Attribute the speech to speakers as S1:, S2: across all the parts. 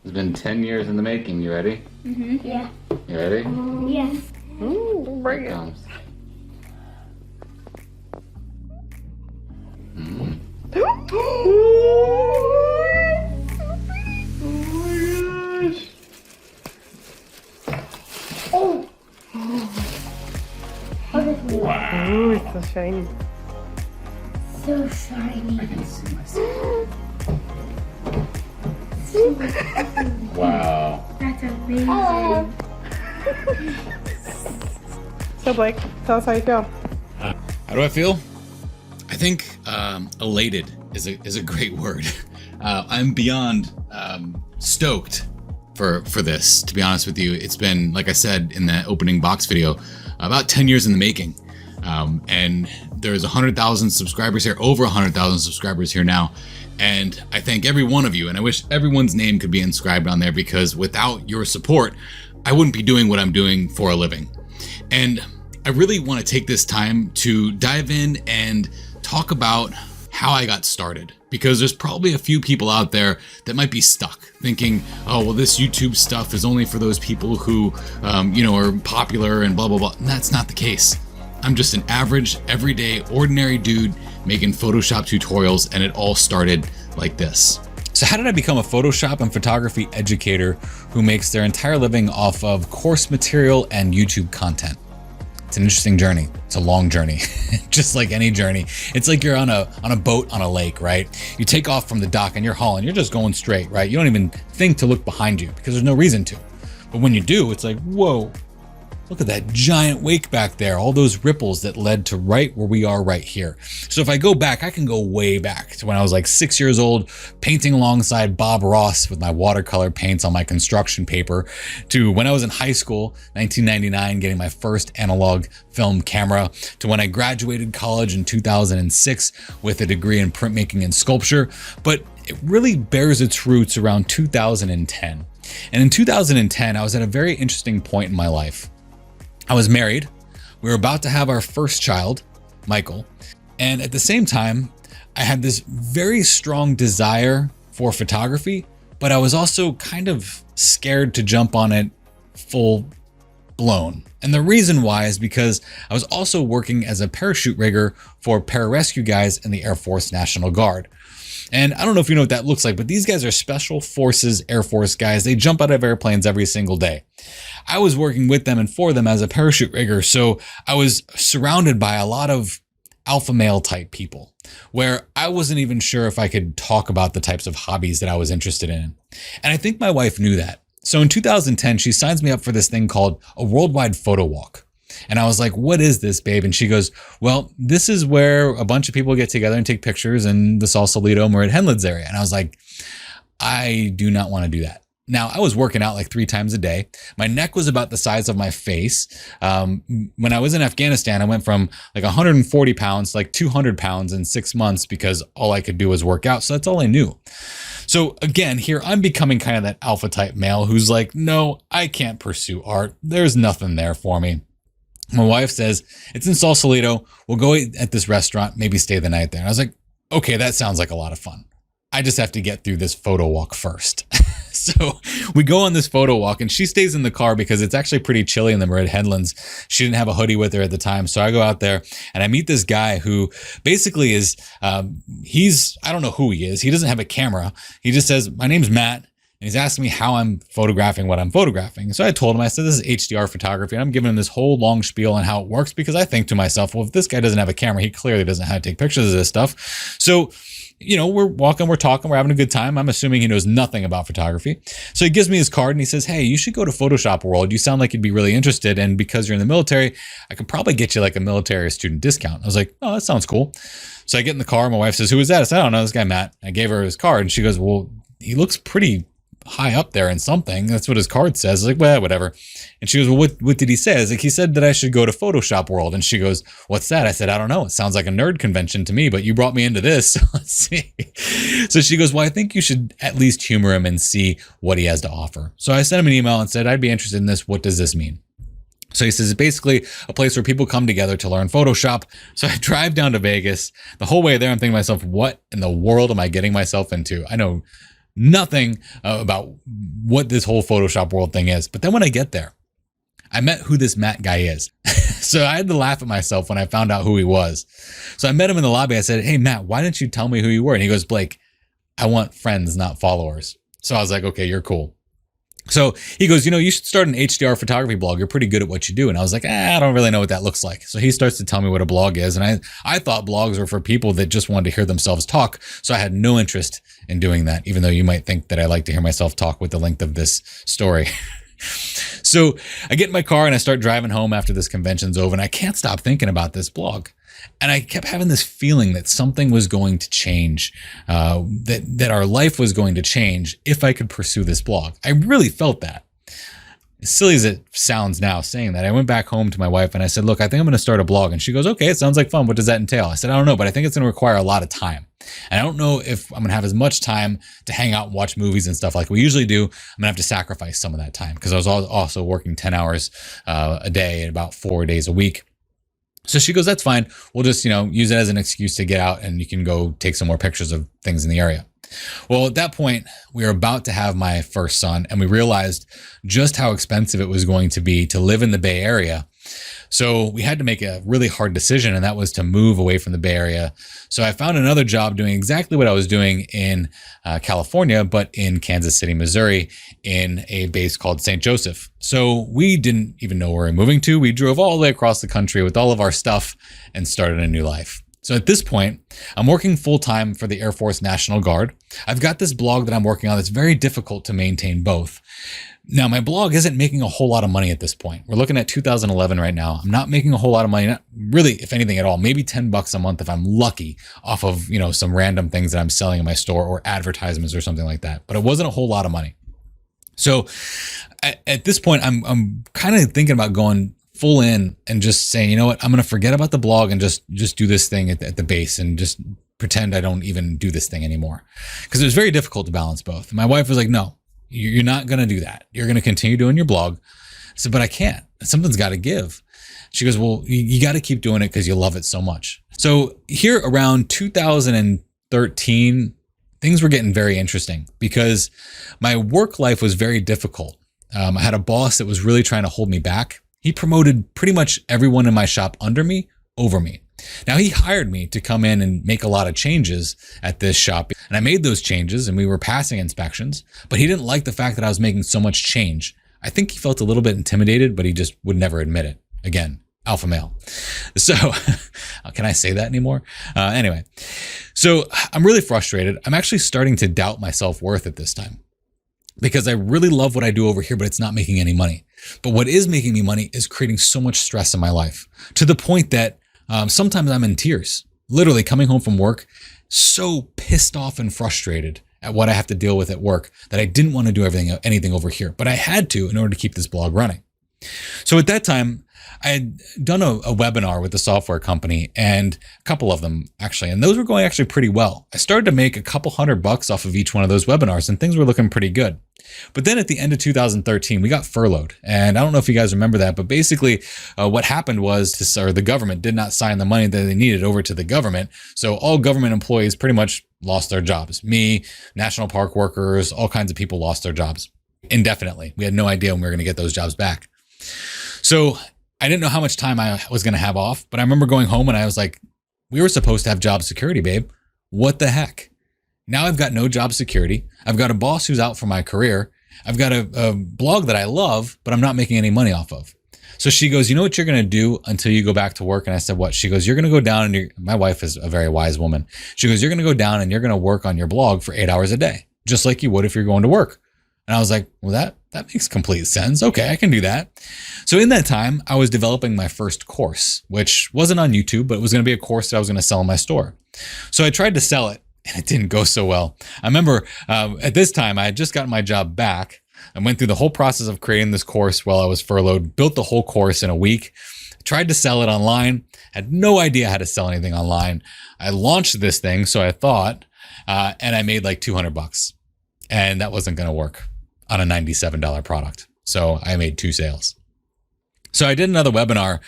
S1: It's been 10 years in the making. You ready?
S2: Mm-hmm. Yeah.
S1: You ready?
S2: Yes.
S1: Here it comes. Mm.
S2: Oh.
S1: Wow.
S3: Ooh, it's so shiny.
S2: So shiny.
S1: I can see myself. Wow.
S2: That's amazing.
S3: So Blake, tell us how you feel.
S4: How do I feel? I think elated is a great word. I'm beyond stoked for this. To be honest with you, it's been, like I said in the opening box video, about 10 years in the making. And there's 100,000 subscribers here, over 100,000 subscribers here now. And I thank every one of you, and I wish everyone's name could be inscribed on there, because without your support, I wouldn't be doing what I'm doing for a living. And I really want to take this time to dive in and talk about how I got started, because there's probably a few people out there that might be stuck thinking, oh, well, this YouTube stuff is only for those people who, are popular and blah, blah, blah. And that's not the case. I'm just an average, everyday, ordinary dude making Photoshop tutorials, and it all started like this. So how did I become a Photoshop and photography educator who makes their entire living off of course material and YouTube content? It's an interesting journey. It's a long journey, just like any journey. It's like you're on a boat on a lake, right? You take off from the dock and you're hauling, you're just going straight, right? You don't even think to look behind you because there's no reason to. But when you do, it's like, whoa, look at that giant wake back there, all those ripples that led to right where we are right here. So if I go back, I can go way back to when I was like 6 years old, painting alongside Bob Ross with my watercolor paints on my construction paper, to when I was in high school, 1999, getting my first analog film camera, to when I graduated college in 2006 with a degree in printmaking and sculpture. But it really bears its roots around 2010. And in 2010, I was at a very interesting point in my life. I was married. We were about to have our first child, Michael. And at the same time, I had this very strong desire for photography, but I was also kind of scared to jump on it full blown. And the reason why is because I was also working as a parachute rigger for pararescue guys in the Air Force National Guard. And I don't know if you know what that looks like, but these guys are Special Forces Air Force guys. They jump out of airplanes every single day. I was working with them and for them as a parachute rigger, so I was surrounded by a lot of alpha male type people, where I wasn't even sure if I could talk about the types of hobbies that I was interested in. And I think my wife knew that. So in 2010, she signs me up for this thing called a worldwide photo walk. And I was like, what is this, babe? And she goes, well, this is where a bunch of people get together and take pictures in the Sausalito, Merritt Headlands area. And I was like, I do not want to do that. Now, I was working out like 3 times a day. My neck was about the size of my face. When I was in Afghanistan, I went from like 140 pounds to like 200 pounds in 6 months because all I could do was work out. So that's all I knew. So again, here I'm becoming kind of that alpha type male who's like, no, I can't pursue art. There's nothing there for me. My wife says, it's in Sausalito. We'll go eat at this restaurant, maybe stay the night there. And I was like, okay, that sounds like a lot of fun. I just have to get through this photo walk first. So we go on this photo walk and she stays in the car because it's actually pretty chilly in the Merritt Headlands. She didn't have a hoodie with her at the time. So I go out there and I meet this guy who basically is, I don't know who he is. He doesn't have a camera. He just says, my name's Matt. And he's asking me how I'm photographing what I'm photographing. So I told him, I said, this is HDR photography. And I'm giving him this whole long spiel on how it works because I think to myself, well, if this guy doesn't have a camera, he clearly doesn't know how to take pictures of this stuff. So, we're walking, we're talking, we're having a good time. I'm assuming he knows nothing about photography. So he gives me his card and he says, hey, you should go to Photoshop World. You sound like you'd be really interested. And because you're in the military, I could probably get you like a military student discount. I was like, oh, that sounds cool. So I get in the car. My wife says, who is that? I said, I don't know, this guy, Matt. I gave her his card and she goes, well, he looks pretty high up there in something. That's what his card says. I was like, well, whatever. And she goes, well, what did he say? I was like, he said that I should go to Photoshop World. And she goes, what's that? I said, I don't know. It sounds like a nerd convention to me, but you brought me into this. So let's see. So she goes, well, I think you should at least humor him and see what he has to offer. So I sent him an email and said, I'd be interested in this. What does this mean? So he says, it's basically a place where people come together to learn Photoshop. So I drive down to Vegas. The whole way there, I'm thinking to myself, what in the world am I getting myself into? I know nothing about what this whole Photoshop world thing is. But then when I get there, I met who this Matt guy is. So I had to laugh at myself when I found out who he was. So I met him in the lobby. I said, "Hey, Matt, why didn't you tell me who you were?" And he goes, "Blake, I want friends, not followers." So I was like, "Okay, you're cool." So he goes, "You should start an HDR photography blog. You're pretty good at what you do." And I was like, I don't really know what that looks like. So he starts to tell me what a blog is. And I thought blogs were for people that just wanted to hear themselves talk. So I had no interest in doing that, even though you might think that I like to hear myself talk with the length of this story. So I get in my car and I start driving home after this convention's over, and I can't stop thinking about this blog. And I kept having this feeling that something was going to change, that our life was going to change if I could pursue this blog. I really felt that. As silly as it sounds now saying that, I went back home to my wife and I said, "Look, I think I'm going to start a blog." And she goes, "Okay, it sounds like fun. What does that entail?" I said, "I don't know, but I think it's going to require a lot of time. And I don't know if I'm going to have as much time to hang out and watch movies and stuff like we usually do. I'm going to have to sacrifice some of that time because I was also working 10 hours a day and about 4 days a week." So she goes, "That's fine. We'll just, use it as an excuse to get out and you can go take some more pictures of things in the area." Well, at that point, we were about to have my first son, and we realized just how expensive it was going to be to live in the Bay Area. So we had to make a really hard decision, and that was to move away from the Bay Area. So I found another job doing exactly what I was doing in California, but in Kansas City, Missouri, in a base called St. Joseph. So we didn't even know where we were moving to. We drove all the way across the country with all of our stuff and started a new life. So at this point, I'm working full-time for the Air Force National Guard. I've got this blog that I'm working on that's very difficult to maintain both. Now, my blog isn't making a whole lot of money at this point. We're looking at 2011 right now. I'm not making a whole lot of money, not really, if anything at all, maybe $10 a month if I'm lucky off of, some random things that I'm selling in my store or advertisements or something like that. But it wasn't a whole lot of money. So at this point, I'm kind of thinking about going full in and just saying, you know what, I'm going to forget about the blog and just do this thing at the base and just pretend I don't even do this thing anymore. Because it was very difficult to balance both. My wife was like, "No, you're not going to do that. You're going to continue doing your blog." I said, "But I can't. Something's got to give." She goes, "Well, you got to keep doing it because you love it so much." So here around 2013, things were getting very interesting because my work life was very difficult. I had a boss that was really trying to hold me back. He promoted pretty much everyone in my shop under me over me. Now, he hired me to come in and make a lot of changes at this shop. And I made those changes and we were passing inspections, but he didn't like the fact that I was making so much change. I think he felt a little bit intimidated, but he just would never admit it. Again, alpha male. So can I say that anymore? Anyway, so I'm really frustrated. I'm actually starting to doubt my self-worth at this time because I really love what I do over here, but it's not making any money. But what is making me money is creating so much stress in my life to the point that sometimes I'm in tears, literally coming home from work, so pissed off and frustrated at what I have to deal with at work that I didn't want to do anything over here, but I had to in order to keep this blog running. So at that time, I had done a webinar with a software company, and a couple of them actually, and those were going actually pretty well. I started to make a couple $100 off of each one of those webinars, and things were looking pretty good. But then at the end of 2013, we got furloughed. And I don't know if you guys remember that, but basically what happened was the government did not sign the money that they needed over to the government. So all government employees pretty much lost their jobs. Me, national park workers, all kinds of people lost their jobs indefinitely. We had no idea when we were going to get those jobs back. So I didn't know how much time I was going to have off, but I remember going home and I was like, we were supposed to have job security, babe. What the heck? Now I've got no job security. I've got a boss who's out for my career. I've got a blog that I love, but I'm not making any money off of. So she goes, "You know what you're going to do until you go back to work?" And I said, "What?" She goes, "You're going to go down and my wife is a very wise woman. She goes, "You're going to go down and you're going to work on your blog for 8 hours a day, just like you would if you're going to work." And I was like, well, that makes complete sense. Okay, I can do that. So in that time, I was developing my first course, which wasn't on YouTube, but it was going to be a course that I was going to sell in my store. So I tried to sell it and it didn't go so well. I remember at this time, I had just gotten my job back. I went through the whole process of creating this course while I was furloughed, built the whole course in a week, tried to sell it online, had no idea how to sell anything online. I launched this thing, so I thought, and I made like $200. And that wasn't going to work on a $97 product. So I made 2 sales. So I did another webinar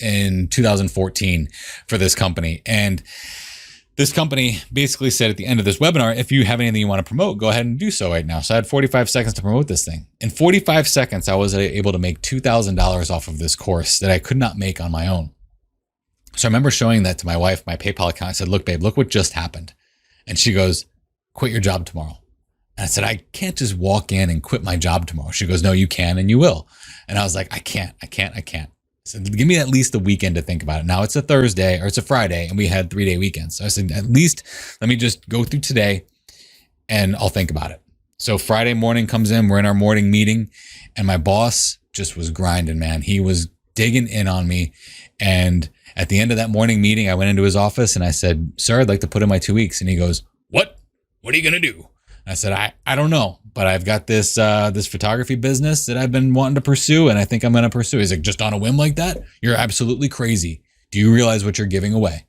S4: in 2014 for this company. And this company basically said at the end of this webinar, if you have anything you want to promote, go ahead and do so right now. So I had 45 seconds to promote this thing. In 45 seconds, I was able to make $2,000 off of this course that I could not make on my own. So I remember showing that to my wife, my PayPal account. I said, look, babe, look what just happened. And she goes, quit your job tomorrow. And I said, I can't just walk in and quit my job tomorrow. She goes, no, you can and you will. And I was like, I can't. So give me at least a weekend to think about it. Now it's a Thursday or it's a Friday and we had 3-day weekends. So I said, at least let me just go through today and I'll think about it. So Friday morning comes in, we're in our morning meeting and my boss just was grinding, man. He was digging in on me. And at the end of that morning meeting, I went into his office and I said, sir, I'd like to put in my 2 weeks. And he goes, what are you going to do? I said, I don't know, but I've got this photography business that I've been wanting to pursue, and I think I'm going to pursue. He's like, just on a whim like that? You're absolutely crazy. Do you realize what you're giving away?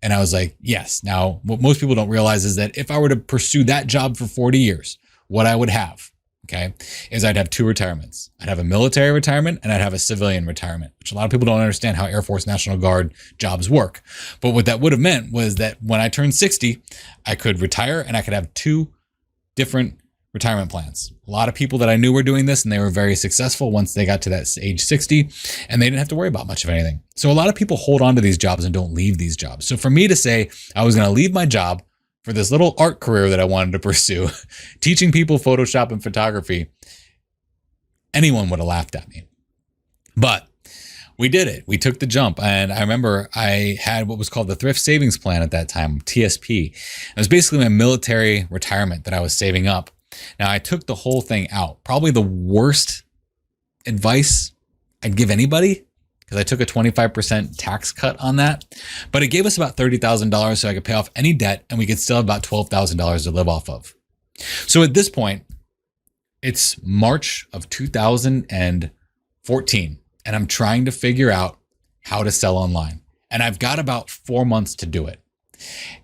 S4: And I was like, yes. Now, what most people don't realize is that if I were to pursue that job for 40 years, what I would have, okay, is I'd have 2 retirements. I'd have a military retirement and I'd have a civilian retirement, which a lot of people don't understand how Air Force National Guard jobs work. But what that would have meant was that when I turned 60, I could retire and I could have 2 different retirement plans. A lot of people that I knew were doing this and they were very successful once they got to that age 60 and they didn't have to worry about much of anything. So a lot of people hold on to these jobs and don't leave these jobs. So for me to say I was going to leave my job for this little art career that I wanted to pursue, teaching people Photoshop and photography, anyone would have laughed at me. But we did it. We took the jump. And I remember I had what was called the Thrift Savings Plan at that time, TSP. It was basically my military retirement that I was saving up. Now I took the whole thing out. Probably the worst advice I'd give anybody because I took a 25% tax cut on that. But it gave us about $30,000 so I could pay off any debt and we could still have about $12,000 to live off of. So at this point, it's March of 2014. And I'm trying to figure out how to sell online. And I've got about 4 months to do it.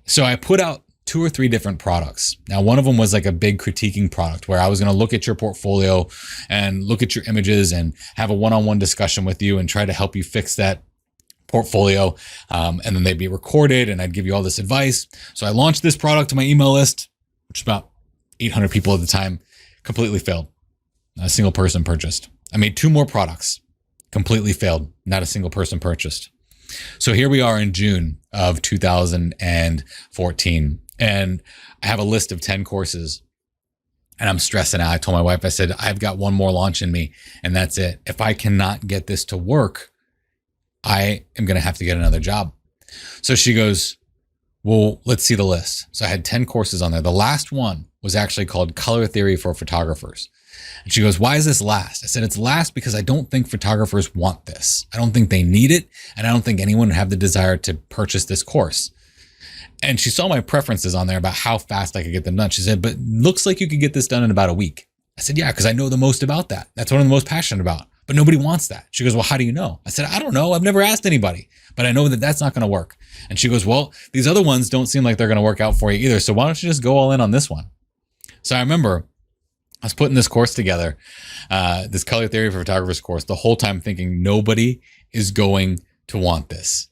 S4: So I put out 2 or 3 different products. Now, one of them was like a big critiquing product where I was going to look at your portfolio and look at your images and have a one-on-one discussion with you and try to help you fix that portfolio. And then they'd be recorded and I'd give you all this advice. So I launched this product to my email list, which is about 800 people at the time, completely failed. Not a single person purchased. I made 2 more products. Completely failed. Not a single person purchased. So here we are in June of 2014. And I have a list of 10 courses and I'm stressing out. I told my wife, I said, I've got 1 more launch in me and that's it. If I cannot get this to work, I am going to have to get another job. So she goes, well, let's see the list. So I had 10 courses on there. The last one was actually called Color Theory for Photographers. And she goes, why is this last? I said, it's last because I don't think photographers want this. I don't think they need it. And I don't think anyone would have the desire to purchase this course. And she saw my preferences on there about how fast I could get them done. She said, but looks like you could get this done in about a week. I said, yeah, because I know the most about that. That's what I'm the most passionate about. But nobody wants that. She goes, well, how do you know? I said, I don't know. I've never asked anybody, but I know that that's not going to work. And she goes, well, these other ones don't seem like they're going to work out for you either. So why don't you just go all in on this one? So I remember I was putting this course together, this Color Theory for Photographers course, the whole time thinking nobody is going to want this.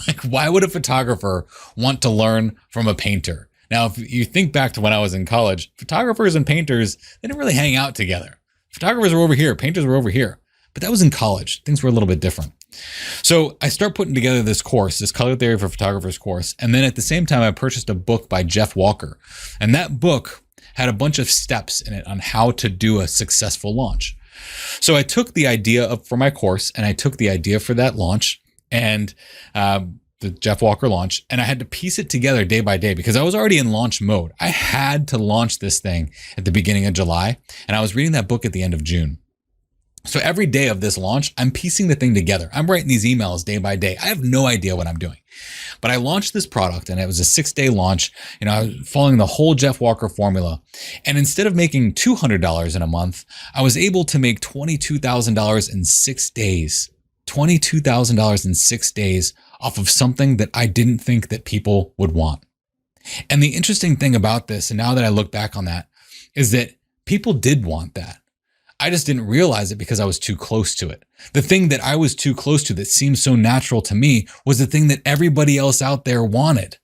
S4: Like, why would a photographer want to learn from a painter? Now, if you think back to when I was in college, photographers and painters, they didn't really hang out together. Photographers were over here, painters were over here, but that was in college. Things were a little bit different. So I start putting together this course, this Color Theory for Photographers course. And then at the same time, I purchased a book by Jeff Walker. And that book had a bunch of steps in it on how to do a successful launch. So I took the idea for my course and I took the idea for that launch and the Jeff Walker launch, and I had to piece it together day by day because I was already in launch mode. I had to launch this thing at the beginning of July, and I was reading that book at the end of June. So every day of this launch, I'm piecing the thing together. I'm writing these emails day by day. I have no idea what I'm doing. But I launched this product and it was a 6-day launch. You know, I was following the whole Jeff Walker formula. And instead of making $200 in a month, I was able to make $22,000 in 6 days. $22,000 in 6 days off of something that I didn't think that people would want. And the interesting thing about this, and now that I look back on that, is that people did want that. I just didn't realize it because I was too close to it. The thing that I was too close to that seemed so natural to me was the thing that everybody else out there wanted.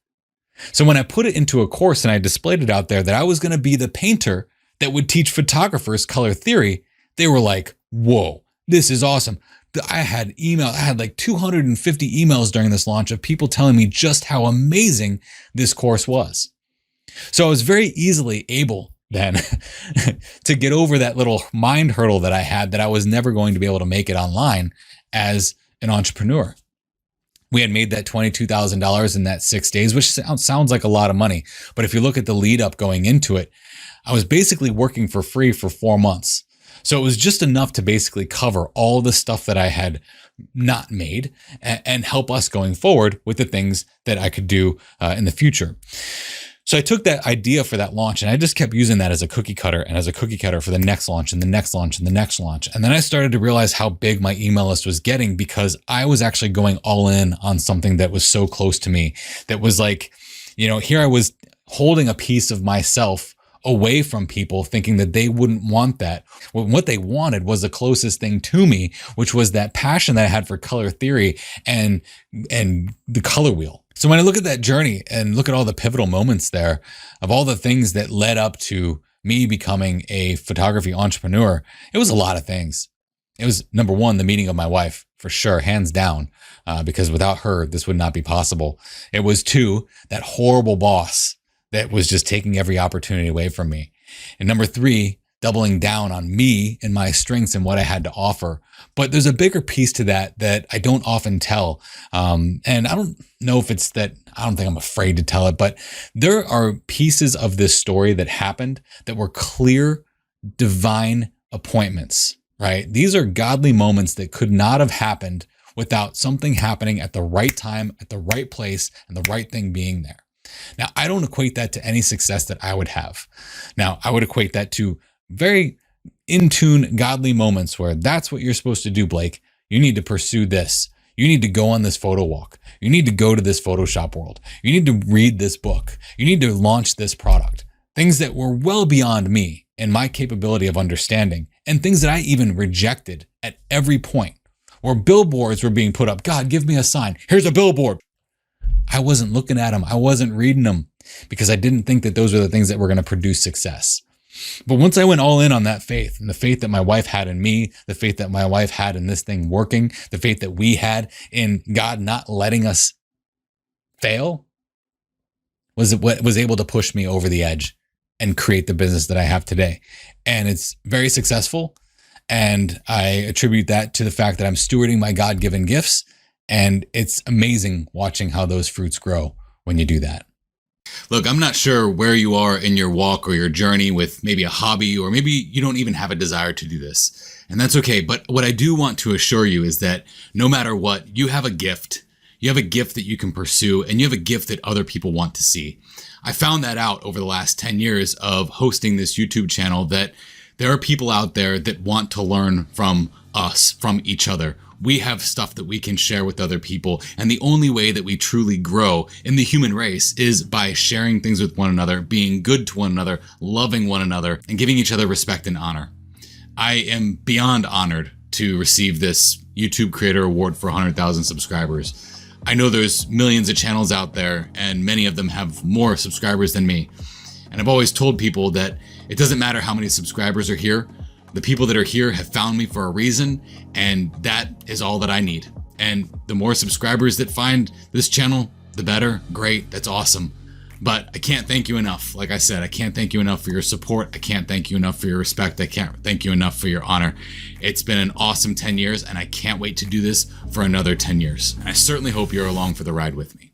S4: So when I put it into a course and I displayed it out there that I was going to be the painter that would teach photographers color theory, they were like, whoa, this is awesome. I had like 250 emails during this launch of people telling me just how amazing this course was. So I was very easily able then to get over that little mind hurdle that I had, that I was never going to be able to make it online as an entrepreneur. We had made that $22,000 in that 6 days, which sounds like a lot of money. But if you look at the lead up going into it, I was basically working for free for 4 months. So it was just enough to basically cover all the stuff that I had not made and help us going forward with the things that I could do in the future. So I took that idea for that launch and I just kept using that as a cookie cutter and as a cookie cutter for the next launch and the next launch and the next launch. And then I started to realize how big my email list was getting, because I was actually going all in on something that was so close to me. That was like, here I was holding a piece of myself away from people, thinking that they wouldn't want that. Well, what they wanted was the closest thing to me, which was that passion that I had for color theory and the color wheel. So when I look at that journey and look at all the pivotal moments there of all the things that led up to me becoming a photography entrepreneur, it was a lot of things. It was, number one, the meeting of my wife, for sure, hands down, because without her, this would not be possible. It was two, that horrible boss that was just taking every opportunity away from me. And number three, doubling down on me and my strengths and what I had to offer. But there's a bigger piece to that I don't often tell. And I don't know if it's that, I don't think I'm afraid to tell it, but there are pieces of this story that happened that were clear divine appointments, right? These are godly moments that could not have happened without something happening at the right time, at the right place, and the right thing being there. Now, I don't equate that to any success that I would have. Now, I would equate that to very in tune, godly moments where that's what you're supposed to do, Blake. You need to pursue this. You need to go on this photo walk. You need to go to this Photoshop world. You need to read this book. You need to launch this product. Things that were well beyond me and my capability of understanding, and things that I even rejected at every point, where billboards were being put up. God, give me a sign. Here's a billboard. I wasn't looking at them. I wasn't reading them because I didn't think that those were the things that were going to produce success. But once I went all in on that faith, and the faith that my wife had in me, the faith that my wife had in this thing working, the faith that we had in God not letting us fail, was what was able to push me over the edge and create the business that I have today. And it's very successful. And I attribute that to the fact that I'm stewarding my God-given gifts. And it's amazing watching how those fruits grow when you do that. Look, I'm not sure where you are in your walk or your journey with maybe a hobby, or maybe you don't even have a desire to do this. And that's okay. But what I do want to assure you is that no matter what, you have a gift. You have a gift that you can pursue, and you have a gift that other people want to see. I found that out over the last 10 years of hosting this YouTube channel, that there are people out there that want to learn from us, from each other. We have stuff that we can share with other people. And the only way that we truly grow in the human race is by sharing things with one another, being good to one another, loving one another, and giving each other respect and honor. I am beyond honored to receive this YouTube Creator Award for 100,000 subscribers. I know there's millions of channels out there, and many of them have more subscribers than me. And I've always told people that it doesn't matter how many subscribers are here. The people that are here have found me for a reason, and that is all that I need. And the more subscribers that find this channel, the better. Great, that's awesome. But I can't thank you enough. Like I said, I can't thank you enough for your support. I can't thank you enough for your respect. I can't thank you enough for your honor. It's been an awesome 10 years, and I can't wait to do this for another 10 years. And I certainly hope you're along for the ride with me.